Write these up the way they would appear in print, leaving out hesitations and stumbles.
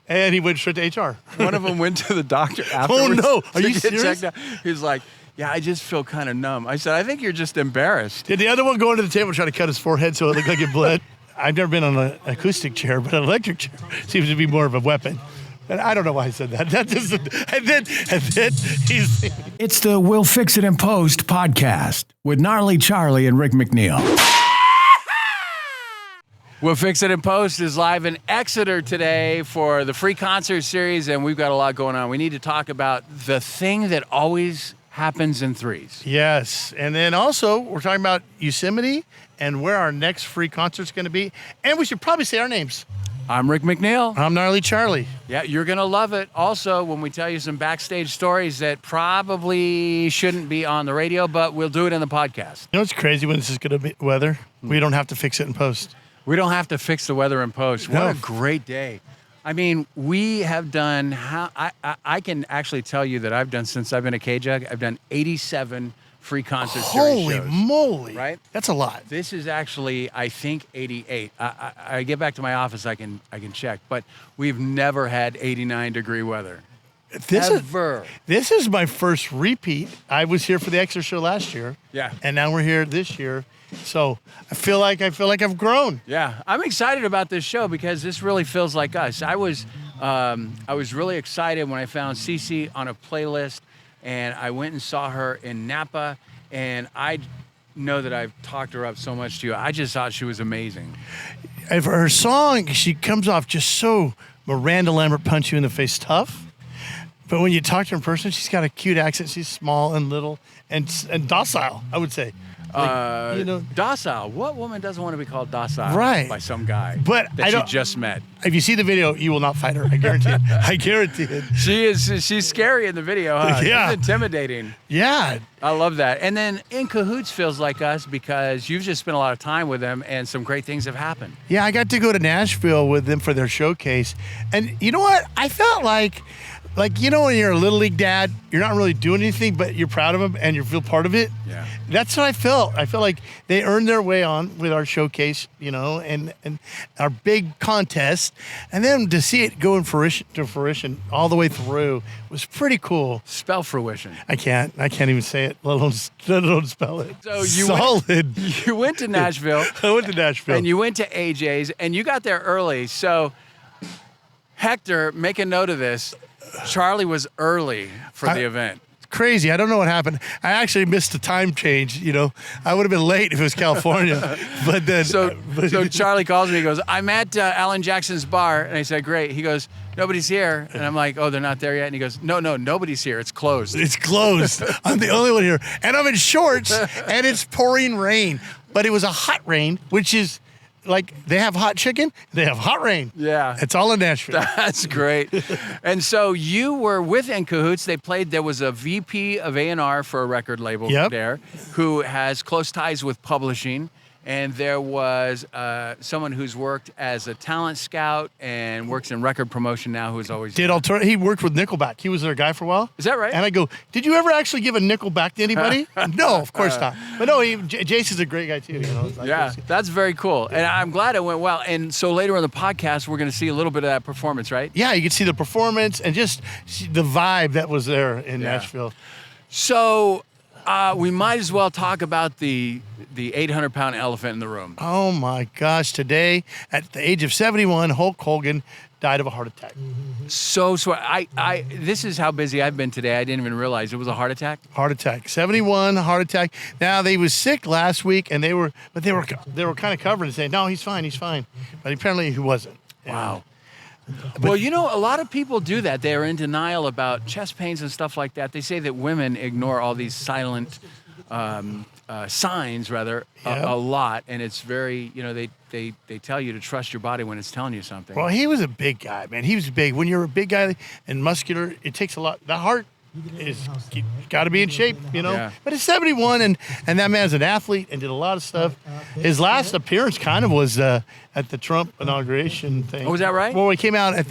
And he went straight to HR. One of them went to the doctor afterwards. Oh, no. Are to you get serious? checked out. He was like, yeah, I just feel kind of numb. I said, I think you're just embarrassed. Did the other one go into the table and try to cut his forehead so it looked like it bled? I've never been on an acoustic chair, but an electric chair seems to be more of a weapon. And I don't know why I said that. And then he's... It's the We'll Fix It in Post podcast with Gnarly Charlie and Rick McNeil. We'll Fix It in Post is live in Exeter today for the free concert series, and we've got a lot going on. We need to talk about the thing that always happens in threes. Yes. And then also, we're talking about Yosemite and where our next free concert's going to be. And we should probably say our names. I'm Rick McNeil. I'm Gnarly Charlie. Yeah, you're going to love it. Also, when we tell you some backstage stories that probably shouldn't be on the radio, but we'll do it in the podcast. You know what's crazy when this is going to be weather? We don't have to fix it in post. We don't have to fix the weather in post. What a great day. I mean, we have done, I can actually tell you that I've done, since I've been at KJUG, I've done 87 free concert series shows. Holy moly. Right? That's a lot. This is actually, I think, 88. I get back to my office, I can check, but we've never had 89-degree weather. This is my first repeat. I was here for the Exeter show last year. Yeah. And now we're here this year. So I feel like I've grown. Yeah, I'm excited about this show because this really feels like us. I was really excited when I found Cece on a playlist, and I went and saw her in Napa, and I know that I've talked her up so much to you. I just thought she was amazing. And for her song, she comes off just so Miranda Lambert punch you in the face tough. But when you talk to her in person, she's got a cute accent. She's small and little and docile, I would say. Docile. What woman doesn't want to be called docile by some guy that you just met? If you see the video, you will not fight her. I guarantee it. I guarantee it. She's scary in the video, huh? Yeah. She's intimidating. Yeah. I love that. And then In Cahoots feels like us because you've just spent a lot of time with them and some great things have happened. Yeah, I got to go to Nashville with them for their showcase. And you know what? I felt like you know when you're a little league dad, you're not really doing anything, but you're proud of them and you feel part of it. Yeah. That's what I felt. I felt like they earned their way on with our showcase, you know, and our big contest. And then to see it go to fruition all the way through was pretty cool. Spell fruition. I can't even say it, let alone spell it. So you went to Nashville. I went to Nashville. And you went to AJ's and you got there early. So Hector, make a note of this. Charlie was early for the event. Crazy. I don't know what happened. I actually missed the time change. You know, I would have been late if it was California. But then, so Charlie calls me. He goes, "I'm at Alan Jackson's bar," and I said, "Great." He goes, "Nobody's here," and I'm like, "Oh, they're not there yet." And he goes, "No, nobody's here. It's closed." It's closed. I'm the only one here, and I'm in shorts, and it's pouring rain. But it was a hot rain, which is. Like, they have hot chicken, they have hot rain. Yeah. It's all in Nashville. That's great. And so you were with In Cahoots. There was a VP of A&R for a record label there who has close ties with publishing. And there was someone who's worked as a talent scout and works in record promotion now who's always... He worked with Nickelback. He was their guy for a while. Is that right? And I go, did you ever actually give a Nickelback to anybody? No, of course not. But no, Jason's a great guy too. You know? Yeah, that's very cool. And I'm glad it went well. And so later on the podcast, we're going to see a little bit of that performance, right? Yeah, you can see the performance and just the vibe that was there in Nashville. So... we might as well talk about the 800-pound elephant in the room. Oh, my gosh. Today, at the age of 71, Hulk Hogan died of a heart attack. So this is how busy I've been today. I didn't even realize it was a heart attack. Heart attack. 71, heart attack. Now, they was sick last week, and they were kind of covering and saying, no, he's fine. But apparently he wasn't. Wow. Well, you know, a lot of people do that. They are in denial about chest pains and stuff like that. They say that women ignore all these silent signs, a lot. And it's very, you know, they tell you to trust your body when it's telling you something. Well, he was a big guy, man. He was big. When you're a big guy and muscular, it takes a lot. The heart is got to be in shape, you know. Yeah. But it's 71, and that man's an athlete and did a lot of stuff. His last appearance kind of was at the Trump inauguration thing. Oh, was that right? Well, he came out at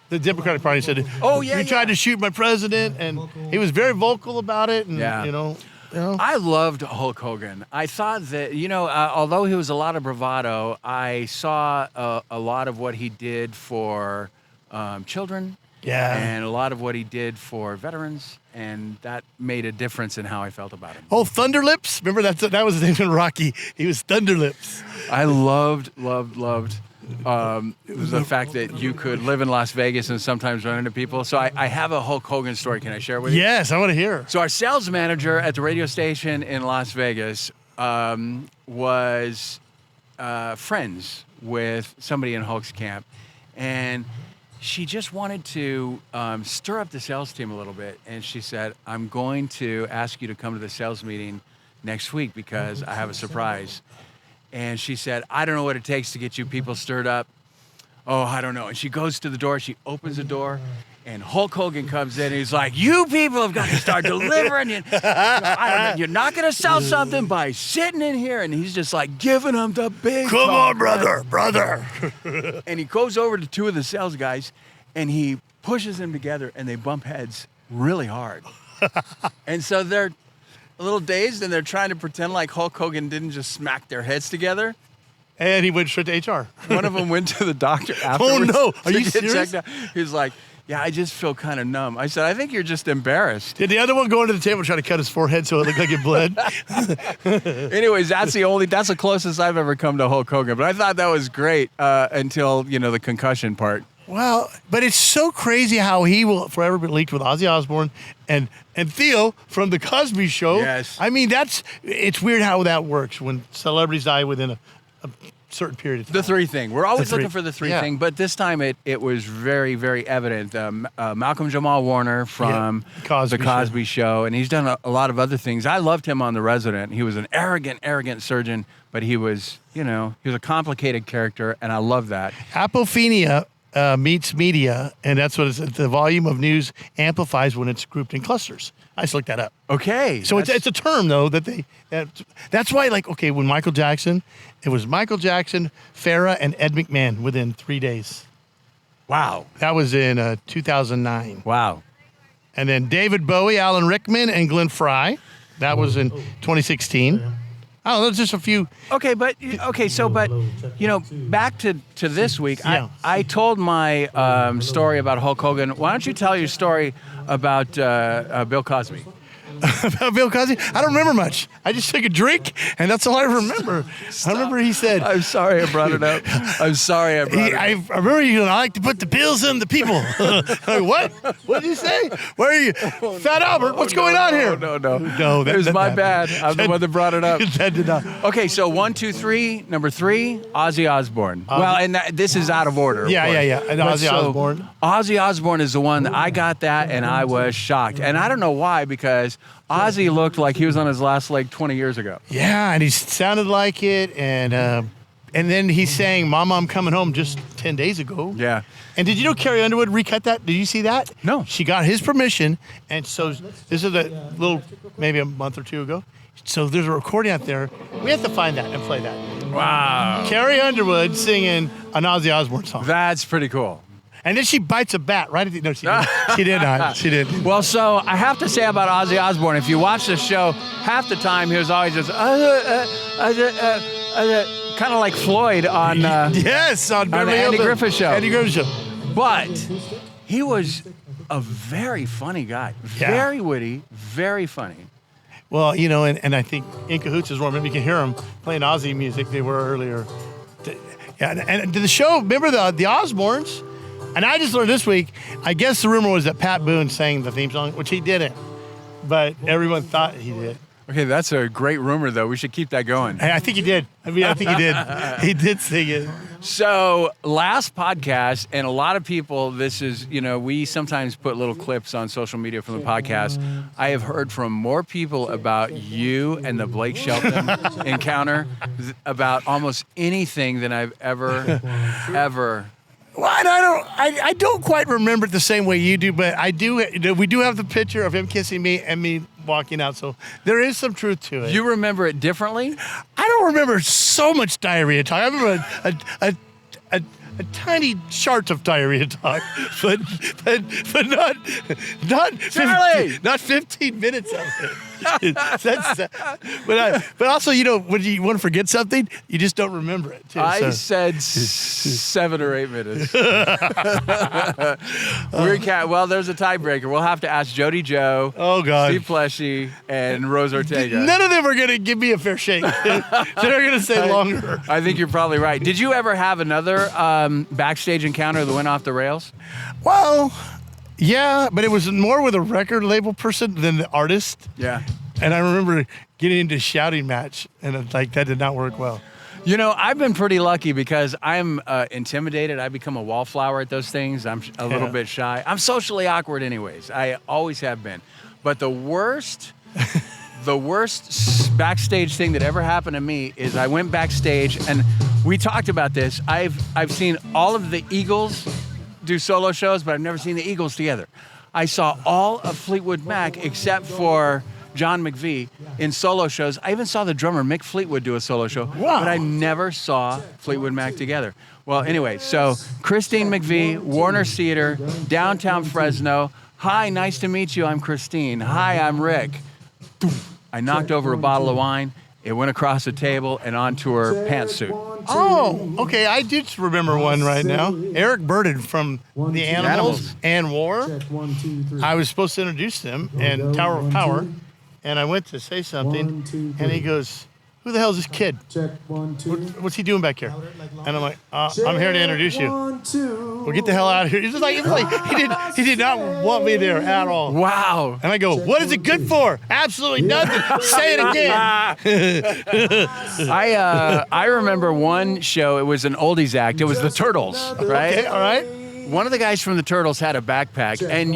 the Democratic Party and said, "Oh yeah, you tried to shoot my president," and he was very vocal about it. And you know. I loved Hulk Hogan. I thought that, you know, although he was a lot of bravado, I saw a lot of what he did for children. Yeah. And a lot of what he did for veterans, and that made a difference in how I felt about him. Oh, Thunderlips. Remember that was his name in Rocky. He was Thunderlips. I loved the fact that you could live in Las Vegas and sometimes run into people. So I have a Hulk Hogan story. Can I share with you? Yes, I want to hear. So our sales manager at the radio station in Las Vegas was friends with somebody in Hulk's camp, and she just wanted to stir up the sales team a little bit. And she said, I'm going to ask you to come to the sales meeting next week because I have a surprise. And she said, I don't know what it takes to get you people stirred up. Oh, I don't know. And she goes to the door, she opens the door, and Hulk Hogan comes in, and he's like, you people have got to start delivering. I don't know, you're not going to sell something by sitting in here. And he's just like giving them the big Come on, talk. brother. And he goes over to two of the sales guys, and he pushes them together, and they bump heads really hard. And so they're a little dazed, and they're trying to pretend like Hulk Hogan didn't just smack their heads together. And he went straight to HR. One of them went to the doctor afterwards. Oh, no. Are to you get serious? checked out. He's like, yeah, I just feel kind of numb. I said, I think you're just embarrassed. Did the other one go into the table try to cut his forehead so it looked like it bled? Anyways, that's the closest I've ever come to Hulk Hogan. But I thought that was great until, the concussion part. Well, but it's so crazy how he will forever be linked with Ozzy Osbourne and Theo from the Cosby Show. Yes. I mean, it's weird how that works when celebrities die within a certain period of time. The three thing. We're always The three. looking for the three Yeah. thing, but this time it was very, very evident. Malcolm Jamal Warner from Cosby the Cosby Show, and he's done a lot of other things. I loved him on The Resident. He was an arrogant surgeon, but he was a complicated character, and I love that. Apophenia meets media, and that's what the volume of news amplifies when it's grouped in clusters. I just looked that up. Okay. So it's a term, though, that's why, when Michael Jackson, it was Michael Jackson, Farrah, and Ed McMahon within 3 days. Wow. That was in 2009. Wow. And then David Bowie, Alan Rickman, and Glenn Fry. That was in 2016. I don't know, just a few. Okay, but back to this week, Yeah. I told my story about Hulk Hogan. Why don't you tell your story about Bill Cosby? About Bill Cosby? I don't remember much. I just took a drink, and that's all I remember. I remember he said, I'm sorry I brought it up. I'm sorry I brought it up. I remember I like to put the pills in the people. Like, what? What did you say? Where are you? Fat Albert, what's going on here? No. No, It was my bad. I'm the one that brought it up. That did not. Okay, so 1, 2, 3. Number 3, Ozzy Osbourne. Well, and this is out of order. Yeah. And But Ozzy Osbourne. Ozzy Osbourne is the one that I got that, and I was shocked. And I don't know why, because Ozzy looked like he was on his last leg 20 years ago. Yeah, and he sounded like it, and then he sang "Mama, I'm Coming Home" just 10 days ago. Yeah. And did you know Carrie Underwood recut that? Did you see that? No. She got his permission, and so this is a little, maybe a month or two ago. So there's a recording out there. We have to find that and play that. Wow. Carrie Underwood singing an Ozzy Osbourne song. That's pretty cool. And then she bites a bat right at the... No, she didn't. She did not. She didn't. Well, so I have to say about Ozzy Osbourne, if you watch the show, half the time he was always just kind of like Floyd on yes, on Beverly Andy Hills. Griffith Show. Andy Griffith Show. But he was a very funny guy. Yeah. Very witty, very funny. Well, and I think In Cahoots is one. Maybe you can hear them playing Ozzy music. They were earlier. Yeah, and the show, remember the Osbournes? And I just learned this week, I guess the rumor was that Pat Boone sang the theme song, which he didn't. But everyone thought he did. Okay, that's a great rumor, though. We should keep that going. I think he did. I think he did. He did sing it. So last podcast, and a lot of people, this is, we sometimes put little clips on social media from the podcast. I have heard from more people about you and the Blake Shelton encounter about almost anything than I've ever. Well, I don't quite remember it the same way you do, but I do. We do have the picture of him kissing me and me walking out, so there is some truth to it. You remember it differently? I don't remember so much diarrhea talk. I remember a tiny shart of diarrhea talk, but not Charlie! 15 minutes of it. But also, when you want to forget something, you just don't remember it. Too, I said 7 or 8 minutes. Well, there's a tiebreaker. We'll have to ask Jody Joe, oh God, Steve Pleshy, and Rose Ortega. None of them are going to give me a fair shake. They're going to say longer. I think you're probably right. Did you ever have another backstage encounter that went off the rails? Well, yeah, but it was more with a record label person than the artist. Yeah. And I remember getting into a shouting match, and that did not work well. I've been pretty lucky because I'm intimidated. I become a wallflower at those things. I'm a little bit shy. I'm socially awkward anyways. I always have been. But the worst backstage thing that ever happened to me is I went backstage, and we talked about this. I've seen all of the Eagles do solo shows, but I've never seen the Eagles together. I saw all of Fleetwood Mac except for John McVie in solo shows. I even saw the drummer Mick Fleetwood do a solo show, but I never saw Fleetwood Mac together. Well, anyway, so Christine McVie, Warner Theater, downtown Fresno. Hi, nice to meet you. I'm Christine. Hi, I'm Rick. I knocked over a bottle of wine. It went across the table and onto her pantsuit. Oh, okay. I do remember one right now. Eric Burden from The Animals and War. I was supposed to introduce them in Tower of Power, and I went to say something, and he goes, "Who the hell is this kid? What's he doing back here?" And I'm like, "I'm here to introduce you." Well, get the hell out of here. It was like he did not want me there at all. Wow. And I go, "What is it good for? Absolutely nothing. Say it again." I remember one show. It was an oldies act. It was the Turtles, right? Okay, all right. One of the guys from the Turtles had a backpack, and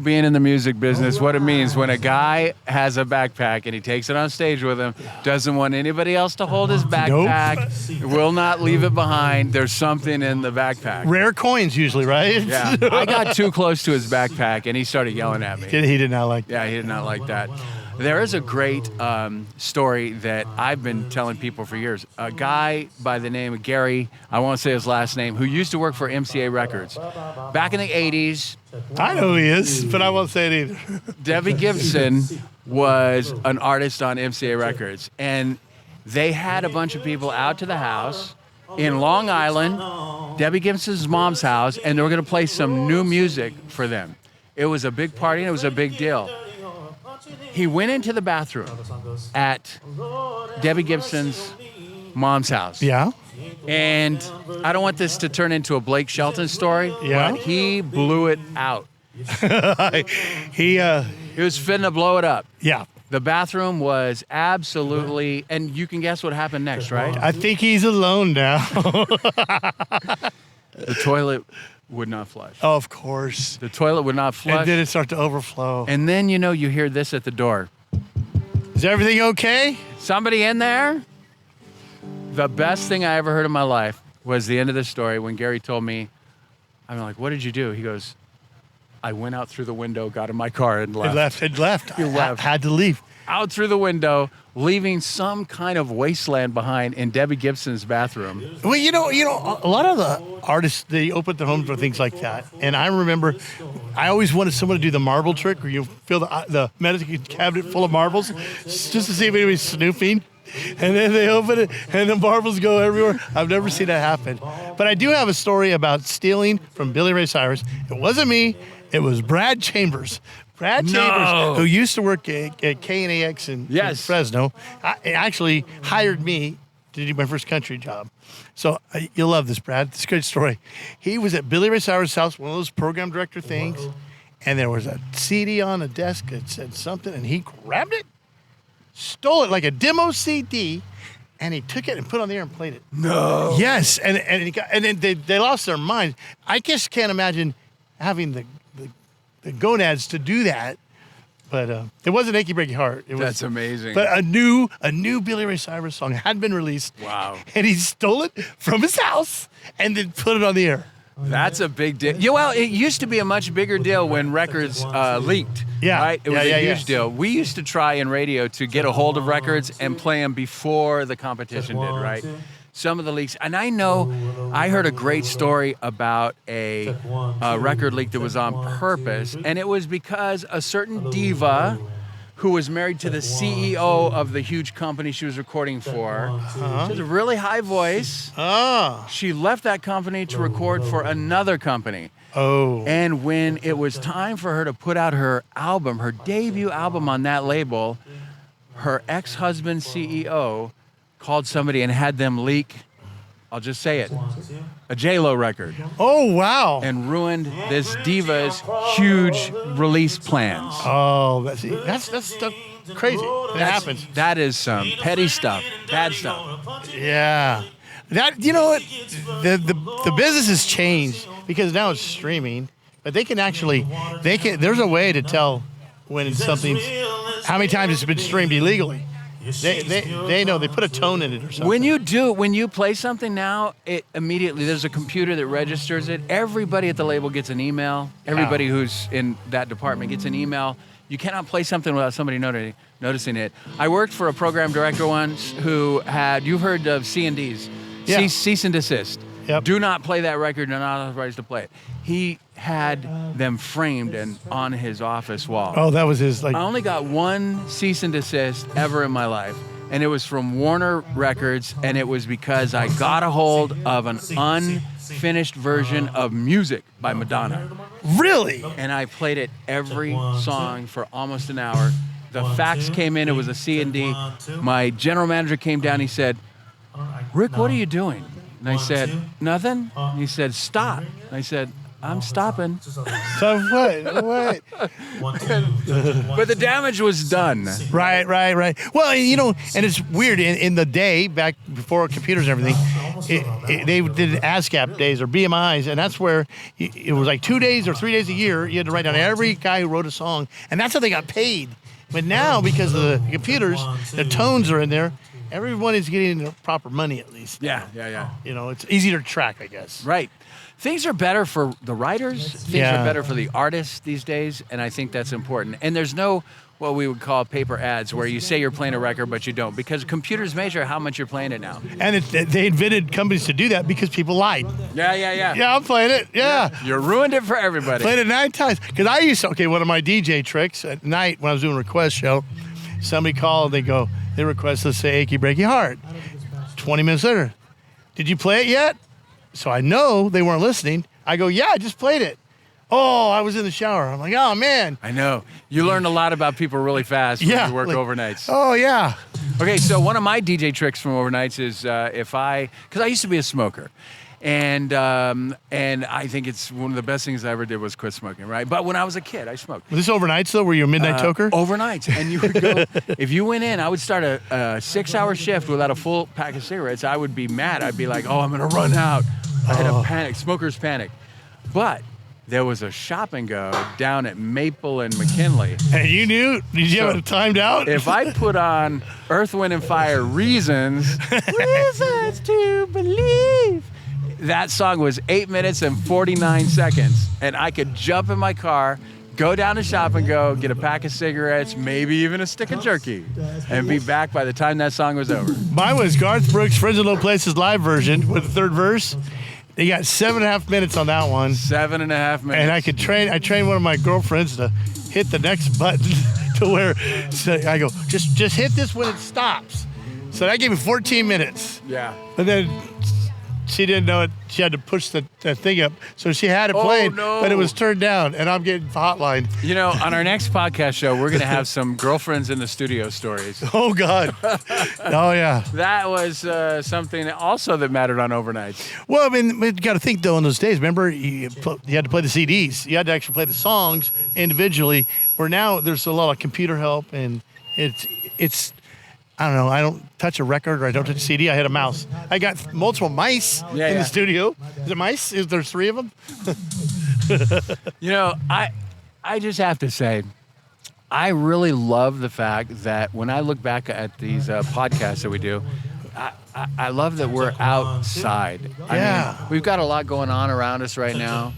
being in the music business, what it means when a guy has a backpack and he takes it on stage with him, doesn't want anybody else to hold his backpack, will not leave it behind. There's something in the backpack. Rare coins usually, right? Yeah. I got too close to his backpack, and he started yelling at me. He did not like that. Yeah, he did not like that. There is a great story that I've been telling people for years. A guy by the name of Gary, I won't say his last name, who used to work for MCA Records. Back in the 80s. I know who he is, but I won't say it either. Debbie Gibson was an artist on MCA Records. And they had a bunch of people out to the house in Long Island, Debbie Gibson's mom's house, and they were going to play some new music for them. It was a big party, and it was a big deal. He went into the bathroom at Debbie Gibson's mom's house. Yeah. And I don't want this to turn into a Blake Shelton story, but he blew it out. He was finna blow it up. Yeah. The bathroom was absolutely, and you can guess what happened next, right? I think he's alone now. The toilet would not flush. Oh, of course. The toilet would not flush. And then it started to overflow. And then, you hear this at the door. Is everything okay? Somebody in there? The best thing I ever heard in my life was the end of the story when Gary told me, I'm like, what did you do? He goes, I went out through the window, got in my car, and left. He left. He left. Had to leave. Out through the window, leaving some kind of wasteland behind in Debbie Gibson's bathroom. Well, a lot of the artists, they open their homes for things like that. And I remember, I always wanted someone to do the marble trick where you fill the medicine cabinet full of marbles just to see if anybody's snooping. And then they open it, and the marbles go everywhere. I've never seen that happen. But I do have a story about stealing from Billy Ray Cyrus. It wasn't me. It was Brad Chambers. Brad Chambers, who used to work at KNAX in Fresno, actually hired me to do my first country job. So you'll love this, Brad. It's a great story. He was at Billy Ray Cyrus' house, one of those program director things, and there was a CD on a desk that said something, and he grabbed it, stole it like a demo CD, and he took it and put it on the air and played it. No. Yes, and then they lost their minds. I just can't imagine having the gonads to do that, but it wasn't Achy Breaky Heart. That's amazing. But a new Billy Ray Cyrus song had been released. Wow. And he stole it from his house and then put it on the air. That's a big deal. Yeah, well, it used to be a much bigger deal when records leaked. Yeah. Right? It was a huge deal. We used to try in radio to get a hold of records and play them before the competition did, right? Some of the leaks. And I heard a great story about a record leak that was on purpose. And it was because a certain diva who was married to the CEO of the huge company she was recording for. She has a really high voice. She left that company to record for another company. And when it was time for her to put out her album, her debut album on that label, her ex-husband CEO called somebody and had them leak, I'll just say it, a J-Lo record. Oh, wow. And ruined this diva's huge release plans. Oh, that's stuff crazy. It happens. That is some petty stuff, bad stuff. Yeah. That, you know what? The business has changed because now it's streaming, but they can there's a way to tell when something's, how many times it's been streamed illegally. They know, they put a tone in it or something. When you play something now, it immediately, there's a computer that registers it. Everybody at the label gets an email. Everybody who's in that department gets an email. You cannot play something without somebody noticing it. I worked for a program director once who you've heard of C&Ds, cease and desist. Yep. Do not play that record, you're not authorized to play it. He had them framed and on his office wall. Oh, that was his, I only got one cease and desist ever in my life, and it was from Warner Records, and it was because I got a hold of an unfinished version of Music by Madonna. Really? And I played it every song for almost an hour. The fax came in, it was a C&D. My general manager came down, he said, "Rick, what are you doing?" And I said, "Nothing." And he said, "Stop." And I said, "I'm stopping." So what? But the damage was done. Right. Well, you know, and it's weird. In the day, back before computers and everything, they did ASCAP days or BMIs, and that's where it was like 2 days or 3 days a year. You had to write down every guy who wrote a song, and that's how they got paid. But now, because of the computers, the tones are in there. Everyone is getting the proper money, at least. Yeah. You know, it's easier to track, I guess. Right. Things are better for the writers. Things are better for the artists these days, and I think that's important. And there's no what we would call paper ads where you say you're playing a record, but you don't, because computers measure how much you're playing it now. And they invented companies to do that because people lied. Yeah. Yeah, I'm playing it. Yeah. You ruined it for everybody. Played it 9 times. Because I used to, one of my DJ tricks at night when I was doing a request show, somebody called, they request, let's say, Achy Breaky Heart. 20 minutes later, "Did you play it yet?" So I know they weren't listening. I go, "Yeah, I just played it." "Oh, I was in the shower." I'm like, "Oh, man." I know. You learn a lot about people really fast when you work overnights. Oh, yeah. Okay, so one of my DJ tricks from overnights is because I used to be a smoker. And I think it's one of the best things I ever did was quit smoking, right? But when I was a kid, I smoked. Was this overnights, though? Were you a midnight toker? Overnights. And you would go, if you went in, I would start a 6-hour shift without a full pack of cigarettes. I would be mad. I'd be like, "Oh, I'm going to run out." I had a panic, smoker's panic. But there was a shop and go down at Maple and McKinley. And you knew? Did you have it timed out? If I put on Earth, Wind, and Fire Reasons to Believe, that song was 8 minutes and 49 seconds. And I could jump in my car, go down to Shop and Go, get a pack of cigarettes, maybe even a stick of jerky, and be back by the time that song was over. Mine was Garth Brooks' Friends in Low Places live version with the third verse. They got 7.5 minutes on that one. 7.5 minutes. And I trained one of my girlfriends to hit the next button to where I go, just hit this when it stops. So that gave me 14 minutes. Yeah. And then she didn't know it. She had to push the thing up. So she had it played, but it was turned down, and I'm getting hotline. You know, on our next podcast show, we're going to have some girlfriends in the studio stories. Oh, God. Oh, yeah. That was something also that mattered on overnights. Well, I mean, you got to think, though, in those days, remember, you had to play the CDs. You had to actually play the songs individually, where now there's a lot of computer help, and it's I don't know. I don't touch a record or I don't touch a CD. I hit a mouse. I got multiple mice in the studio. Is it mice? Is there 3 of them? You know, I just have to say, I really love the fact that when I look back at these podcasts that we do, I love that we're outside. I mean, we've got a lot going on around us right now,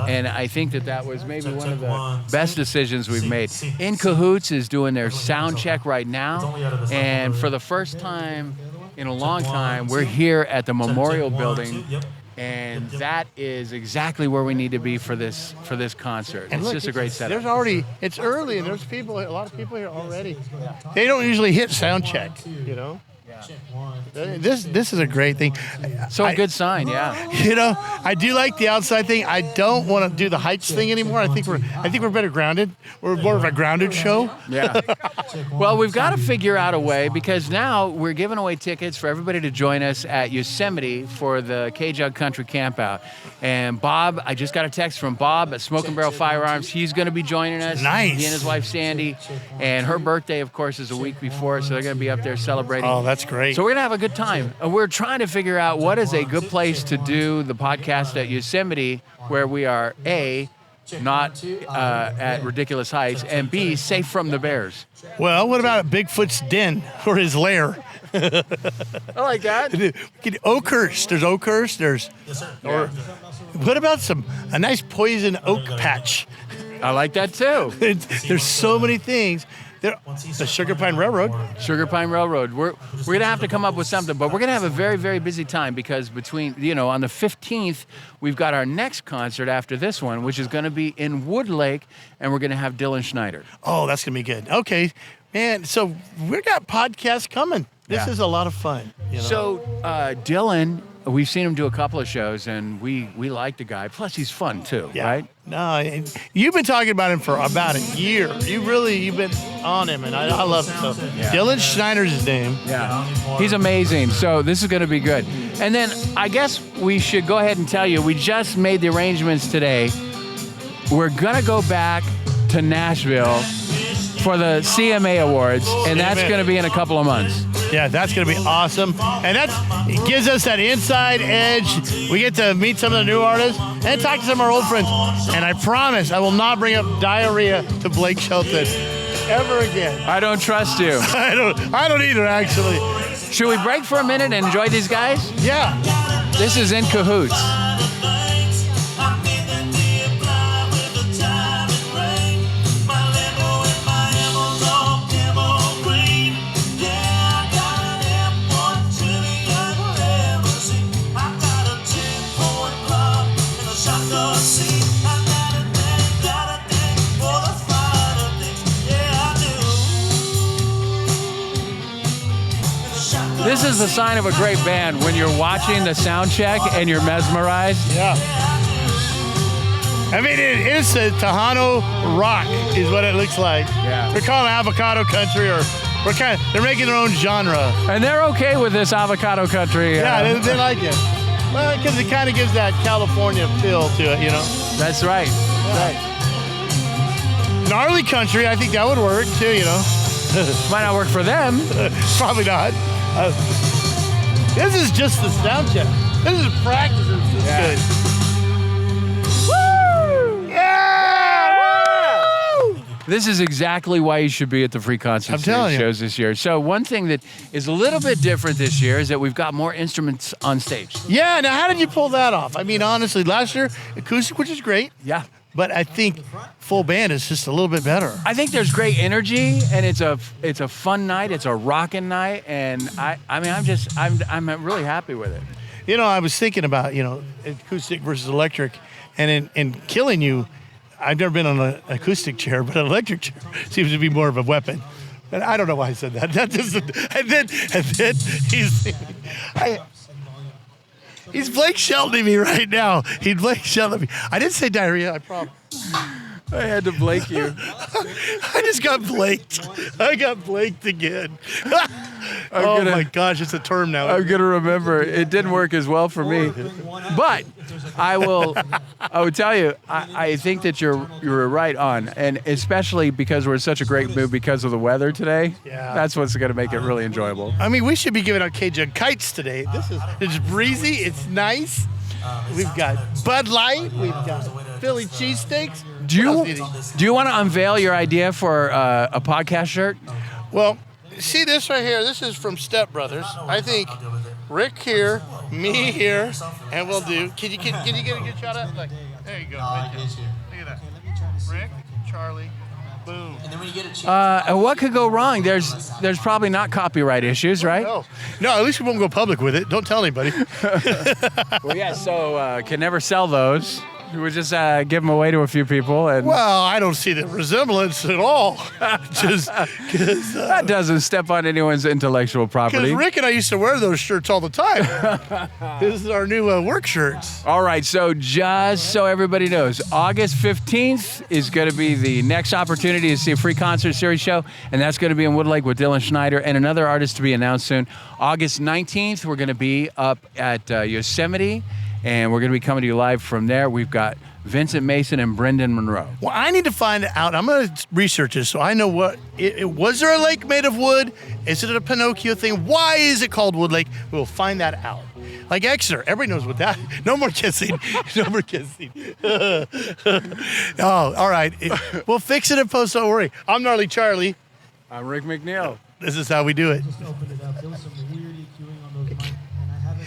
and I think that was maybe one of the best decisions we've made. In Cahoots is doing their sound check right now, and for the first time in a long time, we're here at the Memorial Building And that is exactly where we need to be for this concert. And it's look, just a great setup. It's early, and there's a lot of people here already. They don't usually hit sound check, you know. This is a great thing. So a good sign, yeah. You know, I do like the outside thing. I don't want to do the heights thing anymore. I think we're better grounded. We're more of a grounded show. Yeah. Well, we've got to figure out a way, because now we're giving away tickets for everybody to join us at Yosemite for the KJUG Country Campout. And Bob, I just got a text from Bob at Smoke and Barrel Firearms. He's going to be joining us. Nice. He and his wife Sandy. And her birthday, of course, is a week before, so they're going to be up there celebrating. Oh, that's great. So we're going to have a good time. And we're trying to figure out what is a good place to do the podcast at Yosemite, where we are, A, not at ridiculous heights, and B, safe from the bears. Well, what about Bigfoot's den or his lair? I like that. Oakhurst. There's Oakhurst. Or what about a nice poison oak patch? I like that too. There's so many things. The Sugar Pine Railroad. Sugar Pine Railroad. We're going to have to come up with something, but we're going to have a very, very busy time, because between, on the 15th, we've got our next concert after this one, which is going to be in Woodlake, and we're going to have Dylan Schneider. Oh, that's going to be good. Okay, man. So we've got podcasts coming. This is a lot of fun. So Dylan, we've seen him do a couple of shows, and we like the guy. Plus, he's fun too, right? No, you've been talking about him for about a year. You've been on him, and I love him. So Dylan Schneider's his name. Yeah, he's amazing. So this is going to be good. And then I guess we should go ahead and tell you, we just made the arrangements today. We're going to go back to Nashville for the CMA Awards, and that's going to be in a couple of months. Yeah, that's going to be awesome. And it gives us that inside edge. We get to meet some of the new artists and talk to some of our old friends. And I promise I will not bring up diarrhea to Blake Shelton ever again. I don't trust you. I don't either, actually. Should we break for a minute and enjoy these guys? Yeah. This is In Cahoots. This is the sign of a great band, when you're watching the sound check and you're mesmerized. Yeah. I mean, it's a Tejano rock is what it looks like. Yeah. They're calling it avocado country, or they're making their own genre. And they're okay with this avocado country. Yeah, they like it. Well, because it kind of gives that California feel to it, That's right. Yeah. Right. Gnarly country, I think that would work too, Might not work for them. Probably not. This is just the sound check. This is practice. This good. Woo! Yeah! Woo! This is exactly why you should be at the Free Concert Series shows this year. So one thing that is a little bit different this year is that we've got more instruments on stage. Yeah, now how did you pull that off? I mean, honestly, last year, acoustic, which is great. Yeah. But I think full band is just a little bit better. I think there's great energy, and it's a fun night. It's a rocking night, and I'm really happy with it. I was thinking about acoustic versus electric, and in Killing You, I've never been on an acoustic chair, but an electric chair seems to be more of a weapon. And I don't know why I said that. And then he's Blake Sheltoning me right now. He's Blake Sheltoning me. I didn't say diarrhea, I promise. I had to Blake you. I just got Blaked. I got Blaked again. My gosh, it's a term now. I'm going to remember. It didn't work as well for me. But I would tell you, I think that you're right on. And especially because we're in such a great mood because of the weather today. Yeah. That's what's going to make it really enjoyable. I mean, we should be giving out KJUG kites today. It's breezy. It's nice. We've got Bud Light. We've got Philly cheesesteaks. Do you want to unveil your idea for a podcast shirt? Well, see this right here? This is from Step Brothers. I think Rick here, me here, and we'll do. Can you get a good shot at it? There you go. Right there. Look at that. Rick, Charlie, Boom. And then when you get a chance, And what could go wrong? There's probably not copyright issues, right? No, at least we won't go public with it. Don't tell anybody. Well, yeah. So can never sell those. We would just give them away to a few people, and Well, I don't see the resemblance at all. Just because that doesn't step on anyone's intellectual property. Rick and I used to wear those shirts all the time. This is our new work shirts. All right, so just so everybody knows, August 15th is going to be the next opportunity to see a free concert series show, and that's going to be in Woodlake with Dylan Schneider and another artist to be announced soon. August 19th, we're going to be up at Yosemite, and we're going to be coming to you live from there. We've got Vincent Mason and Brendan Monroe. Well, I need to find out. I'm going to research this so I know what. Was there a lake made of wood? Is it a Pinocchio thing? Why is it called Wood Lake? We'll find that out. Like Exeter, everybody knows what that. No more kissing. No more kissing. Oh, all right. We'll fix it in post. Don't worry. I'm Gnarly Charlie. I'm Rick McNeil. This is how we do it. just opened it up. There was some weird EQing on those mics, and I haven't.